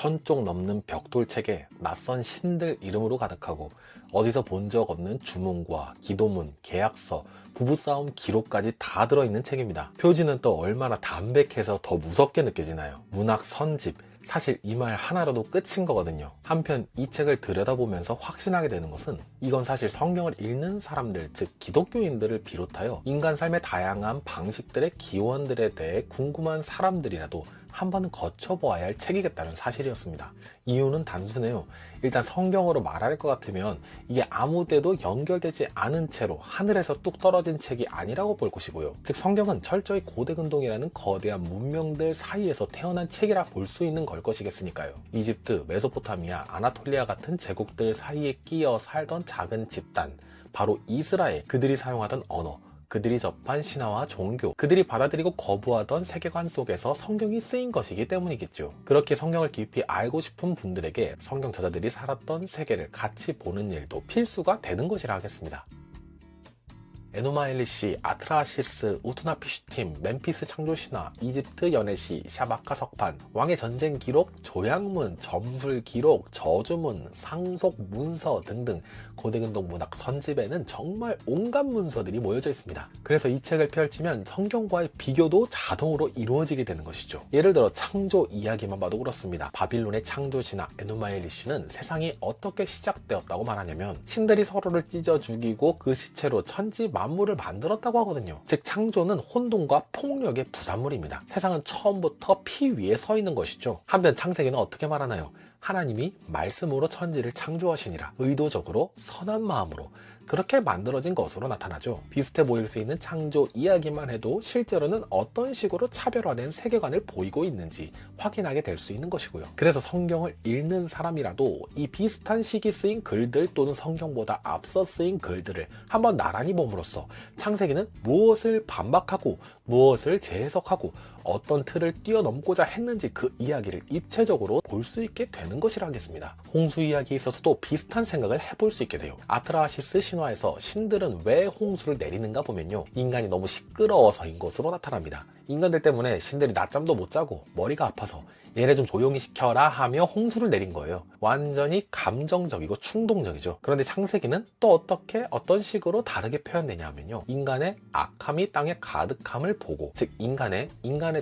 2000쪽 넘는 벽돌책에 낯선 신들 이름으로 가득하고 어디서 본 적 없는 주문과 기도문, 계약서, 부부싸움 기록까지 다 들어있는 책입니다. 표지는 또 얼마나 담백해서 더 무섭게 느껴지나요? 문학 선집, 사실 이 말 하나로도 끝인 거거든요. 한편 이 책을 들여다보면서 확신하게 되는 것은 이건 사실 성경을 읽는 사람들, 즉 기독교인들을 비롯하여 인간 삶의 다양한 방식들의 기원들에 대해 궁금한 사람들이라도 한 번은 거쳐보아야 할 책이겠다는 사실이었습니다. 이유는 단순해요. 일단 성경으로 말할 것 같으면 이게 아무 데도 연결되지 않은 채로 하늘에서 뚝 떨어진 책이 아니라고 볼 것이고요. 즉 성경은 철저히 고대근동이라는 거대한 문명들 사이에서 태어난 책이라 볼 수 있는 걸 것이겠으니까요. 이집트, 메소포타미아, 아나톨리아 같은 제국들 사이에 끼어 살던 작은 집단, 바로 이스라엘, 그들이 사용하던 언어, 그들이 접한 신화와 종교, 그들이 받아들이고 거부하던 세계관 속에서 성경이 쓰인 것이기 때문이겠죠. 그렇게 성경을 깊이 알고 싶은 분들에게 성경 저자들이 살았던 세계를 같이 보는 일도 필수가 되는 것이라 하겠습니다. 에노마 엘리시, 아트라시스, 우트나피슈팀, 멤피스 창조신화, 이집트 연애시, 샤바카 석판, 왕의 전쟁 기록, 조약문, 점술 기록, 저주문, 상속 문서 등등 고대근동 문학 선집에는 정말 온갖 문서들이 모여져 있습니다. 그래서 이 책을 펼치면 성경과의 비교도 자동으로 이루어지게 되는 것이죠. 예를 들어 창조 이야기만 봐도 그렇습니다. 바빌론의 창조신화 에노마 엘리시는 세상이 어떻게 시작되었다고 말하냐면 신들이 서로를 찢어 죽이고 그 시체로 천지 만물을 만들었다고 하거든요. 즉 창조는 혼돈과 폭력의 부산물입니다. 세상은 처음부터 피 위에 서 있는 것이죠. 한편 창세기는 어떻게 말하나요? 하나님이 말씀으로 천지를 창조하시니라. 의도적으로 선한 마음으로 그렇게 만들어진 것으로 나타나죠. 비슷해 보일 수 있는 창조 이야기만 해도 실제로는 어떤 식으로 차별화된 세계관을 보이고 있는지 확인하게 될 수 있는 것이고요. 그래서 성경을 읽는 사람이라도 이 비슷한 시기 쓰인 글들 또는 성경보다 앞서 쓰인 글들을 한번 나란히 봄으로써 창세기는 무엇을 반박하고 무엇을 재해석하고 어떤 틀을 뛰어넘고자 했는지 그 이야기를 입체적으로 볼 수 있게 되는 것이라 하겠습니다. 홍수 이야기에 있어서도 비슷한 생각을 해볼 수 있게 돼요. 아트라시스 신화에서 신들은 왜 홍수를 내리는가 보면요, 인간이 너무 시끄러워서인 것으로 나타납니다. 인간들 때문에 신들이 낮잠도 못 자고 머리가 아파서 얘네 좀 조용히 시켜라 하며 홍수를 내린 거예요. 완전히 감정적이고 충동적이죠. 그런데 창세기는 또 어떤 식으로 다르게 표현되냐 하면요, 인간의 악함이 땅에 가득함을 보고, 즉 인간에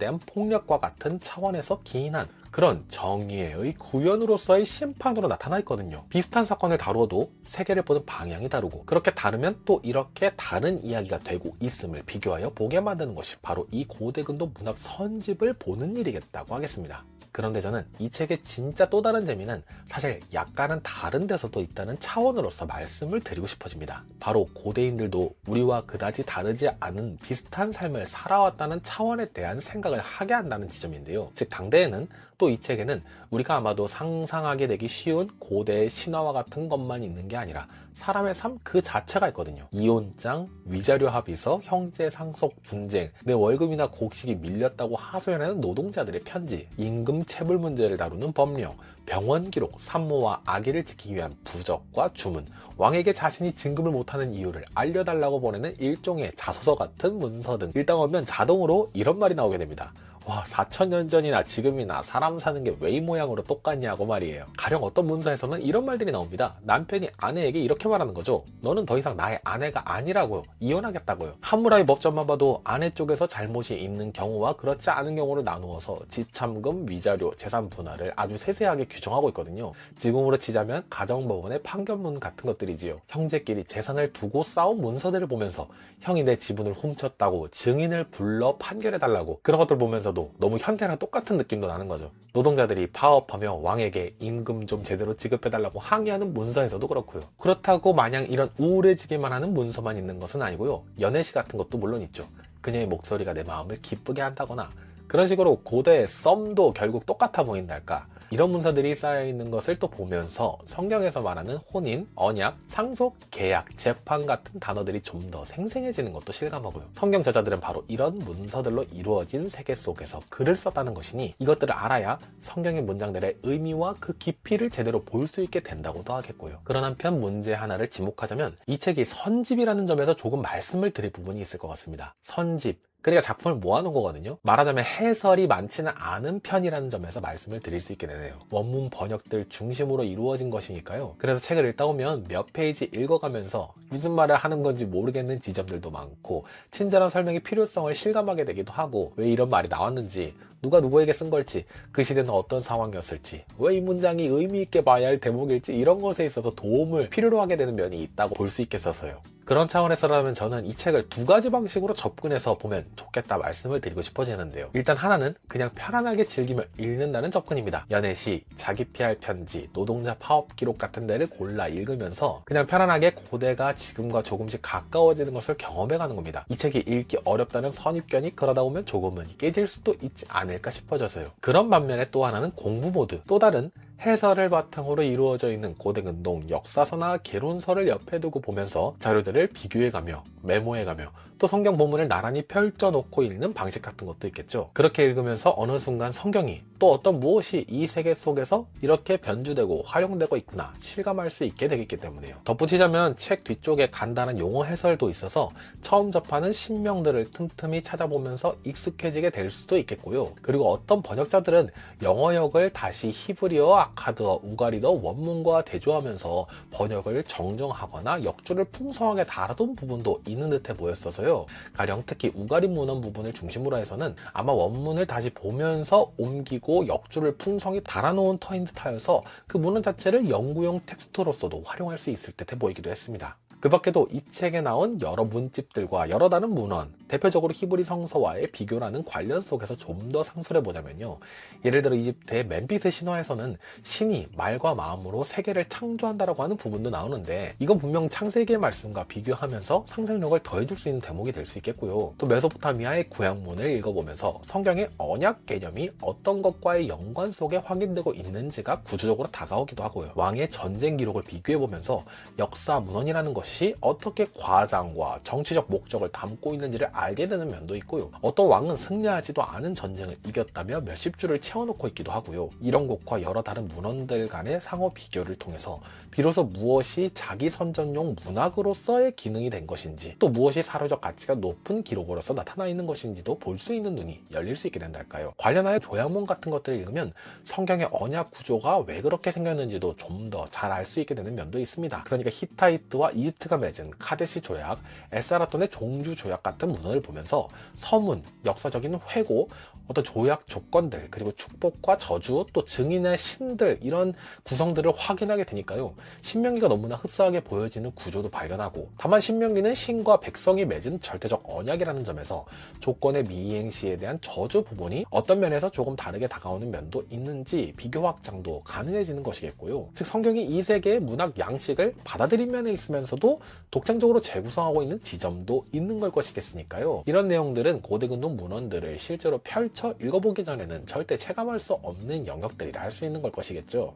대한 폭력과 같은 차원에서 기인한 그런 정의의 구현으로서의 심판으로 나타나 있거든요. 비슷한 사건을 다루어도 세계를 보는 방향이 다르고, 그렇게 다르면 또 이렇게 다른 이야기가 되고 있음을 비교하여 보게 만드는 것이 바로 이 고대근동 문학 선집을 보는 일이겠다고 하겠습니다. 그런데 저는 이 책의 진짜 또 다른 재미는 사실 약간은 다른 데서도 있다는 차원으로서 말씀을 드리고 싶어집니다. 바로 고대인들도 우리와 그다지 다르지 않은 비슷한 삶을 살아왔다는 차원에 대한 생각을 하게 한다는 지점인데요. 즉 당대에는, 또 이 책에는 우리가 아마도 상상하게 되기 쉬운 고대의 신화와 같은 것만 있는 게 아니라 사람의 삶 그 자체가 있거든요. 이혼장, 위자료 합의서, 형제 상속 분쟁, 내 월급이나 곡식이 밀렸다고 하소연하는 노동자들의 편지, 임금 체불 문제를 다루는 법령, 병원 기록, 산모와 아기를 지키기 위한 부적과 주문, 왕에게 자신이 진급을 못하는 이유를 알려달라고 보내는 일종의 자소서 같은 문서 등 읽다 보면 자동으로 이런 말이 나오게 됩니다. 와, 4000년 전이나 지금이나 사람 사는 게 왜 이 모양으로 똑같냐고 말이에요. 가령 어떤 문서에서는 이런 말들이 나옵니다. 남편이 아내에게 이렇게 말하는 거죠. 너는 더 이상 나의 아내가 아니라고요. 이혼하겠다고요. 하무라비 법전만 봐도 아내 쪽에서 잘못이 있는 경우와 그렇지 않은 경우를 나누어서 지참금, 위자료, 재산 분할을 아주 세세하게 규정하고 있거든요. 지금으로 치자면 가정법원의 판결문 같은 것들이지요. 형제끼리 재산을 두고 싸운 문서들을 보면서 형이 내 지분을 훔쳤다고 증인을 불러 판결해달라고, 그런 것들 보면서도 너무 현대랑 똑같은 느낌도 나는 거죠. 노동자들이 파업하며 왕에게 임금 좀 제대로 지급해달라고 항의하는 문서에서도 그렇고요. 그렇다고 마냥 이런 우울해지게만 하는 문서만 있는 것은 아니고요. 연애시 같은 것도 물론 있죠. 그녀의 목소리가 내 마음을 기쁘게 한다거나, 그런 식으로 고대의 썸도 결국 똑같아 보인달까, 이런 문서들이 쌓여있는 것을 또 보면서 성경에서 말하는 혼인, 언약, 상속, 계약, 재판 같은 단어들이 좀 더 생생해지는 것도 실감하고요. 성경 저자들은 바로 이런 문서들로 이루어진 세계 속에서 글을 썼다는 것이니 이것들을 알아야 성경의 문장들의 의미와 그 깊이를 제대로 볼 수 있게 된다고도 하겠고요. 그런 한편 문제 하나를 지목하자면 이 책이 선집이라는 점에서 조금 말씀을 드릴 부분이 있을 것 같습니다. 선집, 그러니까 작품을 모아놓은 거거든요. 말하자면 해설이 많지는 않은 편이라는 점에서 말씀을 드릴 수 있게 되네요. 원문 번역들 중심으로 이루어진 것이니까요. 그래서 책을 읽다 보면 몇 페이지 읽어가면서 무슨 말을 하는 건지 모르겠는 지점들도 많고 친절한 설명의 필요성을 실감하게 되기도 하고 왜 이런 말이 나왔는지 누가 누구에게 쓴 걸지 그 시대는 어떤 상황이었을지 왜 이 문장이 의미 있게 봐야 할 대목일지 이런 것에 있어서 도움을 필요로 하게 되는 면이 있다고 볼 수 있겠어서요. 그런 차원에서라면 저는 이 책을 두 가지 방식으로 접근해서 보면 좋겠다 말씀을 드리고 싶어지는데요. 일단 하나는 그냥 편안하게 즐기며 읽는다는 접근입니다. 연애시, 자기 PR 편지, 노동자 파업 기록 같은 데를 골라 읽으면서 그냥 편안하게 고대가 지금과 조금씩 가까워지는 것을 경험해가는 겁니다. 이 책이 읽기 어렵다는 선입견이 그러다 보면 조금은 깨질 수도 있지 않을까 싶어져서요. 그런 반면에 또 하나는 공부 모드, 또 다른 해설을 바탕으로 이루어져 있는 고대근동 역사서나 개론서를 옆에 두고 보면서 자료들을 비교해가며 메모해가며 또 성경 본문을 나란히 펼쳐놓고 읽는 방식 같은 것도 있겠죠. 그렇게 읽으면서 어느 순간 성경이 또 어떤 무엇이 이 세계 속에서 이렇게 변주되고 활용되고 있구나 실감할 수 있게 되겠기 때문에요. 덧붙이자면 책 뒤쪽에 간단한 용어 해설도 있어서 처음 접하는 신명들을 틈틈이 찾아보면서 익숙해지게 될 수도 있겠고요. 그리고 어떤 번역자들은 영어역을 다시 히브리어, 아카드어, 우가리더 원문과 대조하면서 번역을 정정하거나 역주를 풍성하게 달아둔 부분도 있는 듯해 보였어서요. 가령 특히 우가리 문헌 부분을 중심으로 해서는 아마 원문을 다시 보면서 옮기고 역주를 풍성히 달아놓은 터인 듯하여서 그 문헌 자체를 연구용 텍스트로서도 활용할 수 있을 듯해 보이기도 했습니다. 그 밖에도 이 책에 나온 여러 문집들과 여러 다른 문헌, 대표적으로 히브리 성서와의 비교라는 관련 속에서 좀 더 상술해 보자면요. 예를 들어 이집트의 멤피스 신화에서는 신이 말과 마음으로 세계를 창조한다라고 하는 부분도 나오는데 이건 분명 창세기의 말씀과 비교하면서 상상력을 더해줄 수 있는 대목이 될 수 있겠고요. 또 메소포타미아의 구약문을 읽어보면서 성경의 언약 개념이 어떤 것과의 연관 속에 확인되고 있는지가 구조적으로 다가오기도 하고요. 왕의 전쟁 기록을 비교해보면서 역사 문헌이라는 것이 어떻게 과장과 정치적 목적을 담고 있는지를 알게 되는 면도 있고요. 어떤 왕은 승리하지도 않은 전쟁을 이겼다며 몇십 줄을 채워놓고 있기도 하고요. 이런 것과 여러 다른 문헌들 간의 상호 비교를 통해서 비로소 무엇이 자기 선전용 문학으로서의 기능이 된 것인지 또 무엇이 사료적 가치가 높은 기록으로서 나타나 있는 것인지도 볼 수 있는 눈이 열릴 수 있게 된달까요. 관련하여 조약문 같은 것들을 읽으면 성경의 언약 구조가 왜 그렇게 생겼는지도 좀 더 잘 알 수 있게 되는 면도 있습니다. 그러니까 히타이트와 이집트가 맺은 카데시 조약, 에사라톤의 종주 조약 같은 문헌을 보면서 서문, 역사적인 회고, 어떤 조약 조건들, 그리고 축복과 저주, 또 증인의 신들 이런 구성들을 확인하게 되니까요. 신명기가 너무나 흡사하게 보여지는 구조도 발견하고 다만 신명기는 신과 백성이 맺은 절대적 언약이라는 점에서 조건의 미이행 시에 대한 저주 부분이 어떤 면에서 조금 다르게 다가오는 면도 있는지 비교 확장도 가능해지는 것이겠고요. 즉 성경이 이 세계의 문학 양식을 받아들인 면에 있으면서도 독창적으로 재구성하고 있는 지점도 있는 걸 것이겠으니까요. 이런 내용들은 고대근동 문헌들을 실제로 펼쳐 읽어보기 전에는 절대 체감할 수 없는 영역들이라 할 수 있는 걸 것이겠죠.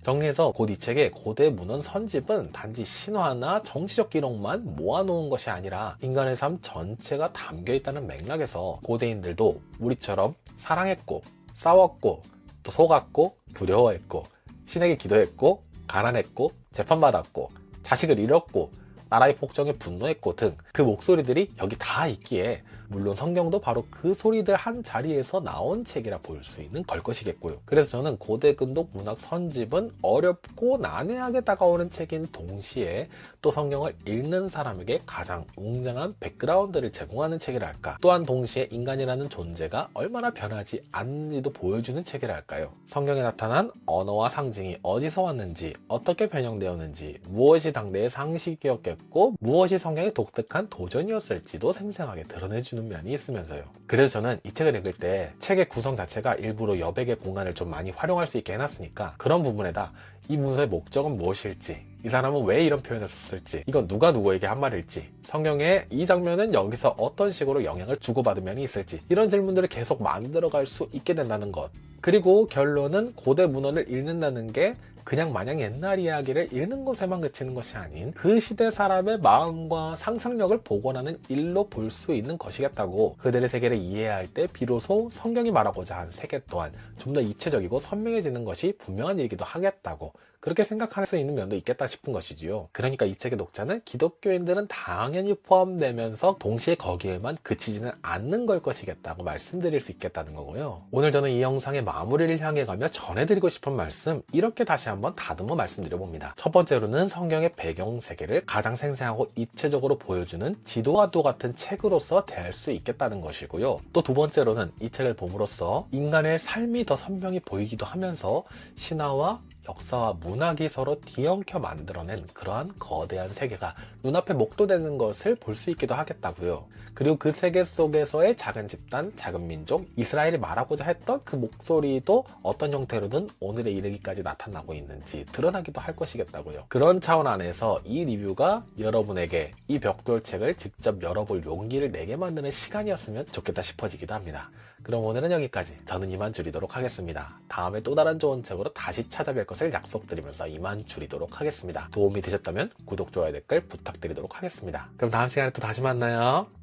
정리해서 곧 이 책의 고대 문헌 선집은 단지 신화나 정치적 기록만 모아놓은 것이 아니라 인간의 삶 전체가 담겨있다는 맥락에서 고대인들도 우리처럼 사랑했고 싸웠고 또 속았고 두려워했고 신에게 기도했고 가난했고 재판받았고 자식을 잃었고 나라의 폭정에 분노했고 등 그 목소리들이 여기 다 있기에 물론 성경도 바로 그 소리들 한 자리에서 나온 책이라 볼 수 있는 걸 것이겠고요. 그래서 저는 고대근동 문학 선집은 어렵고 난해하게 다가오는 책인 동시에 또 성경을 읽는 사람에게 가장 웅장한 백그라운드를 제공하는 책이랄까, 또한 동시에 인간이라는 존재가 얼마나 변하지 않는지도 보여주는 책이랄까요. 성경에 나타난 언어와 상징이 어디서 왔는지, 어떻게 변형되었는지, 무엇이 당대의 상식이었겠고 무엇이 성경의 독특한 도전이었을지도 생생하게 드러내주는 면이 있으면서요. 그래서 저는 이 책을 읽을 때 책의 구성 자체가 일부러 여백의 공간을 좀 많이 활용할 수 있게 해놨으니까 그런 부분에다 이 문서의 목적은 무엇일지, 이 사람은 왜 이런 표현을 썼을지, 이건 누가 누구에게 한 말일지, 성경의 이 장면은 여기서 어떤 식으로 영향을 주고받은 면이 있을지, 이런 질문들을 계속 만들어갈 수 있게 된다는 것. 그리고 결론은 고대 문헌을 읽는다는 게 그냥 마냥 옛날 이야기를 읽는 것에만 그치는 것이 아닌 그 시대 사람의 마음과 상상력을 복원하는 일로 볼 수 있는 것이겠다고, 그들의 세계를 이해할 때 비로소 성경이 말하고자 한 세계 또한 좀 더 입체적이고 선명해지는 것이 분명한 일이기도 하겠다고 그렇게 생각할 수 있는 면도 있겠다 싶은 것이지요. 그러니까 이 책의 독자는 기독교인들은 당연히 포함되면서 동시에 거기에만 그치지는 않는 걸 것이겠다고 말씀드릴 수 있겠다는 거고요. 오늘 저는 이 영상의 마무리를 향해 가며 전해드리고 싶은 말씀, 이렇게 다시 한번 다듬어 말씀드려봅니다. 첫 번째로는 성경의 배경 세계를 가장 생생하고 입체적으로 보여주는 지도와도 같은 책으로서 대할 수 있겠다는 것이고요. 또 두 번째로는 이 책을 봄으로써 인간의 삶이 더 선명히 보이기도 하면서 신화와 역사와 문학이 서로 뒤엉켜 만들어낸 그러한 거대한 세계가 눈앞에 목도되는 것을 볼 수 있기도 하겠다고요. 그리고 그 세계 속에서의 작은 집단, 작은 민족, 이스라엘이 말하고자 했던 그 목소리도 어떤 형태로든 오늘에 이르기까지 나타나고 있는지 드러나기도 할 것이겠다고요. 그런 차원 안에서 이 리뷰가 여러분에게 이 벽돌책을 직접 열어볼 용기를 내게 만드는 시간이었으면 좋겠다 싶어지기도 합니다. 그럼 오늘은 여기까지. 저는 이만 줄이도록 하겠습니다. 다음에 또 다른 좋은 책으로 다시 찾아뵐 것을 약속드리면서 이만 줄이도록 하겠습니다. 도움이 되셨다면 구독, 좋아요, 댓글 부탁드리도록 하겠습니다. 그럼 다음 시간에 또 다시 만나요.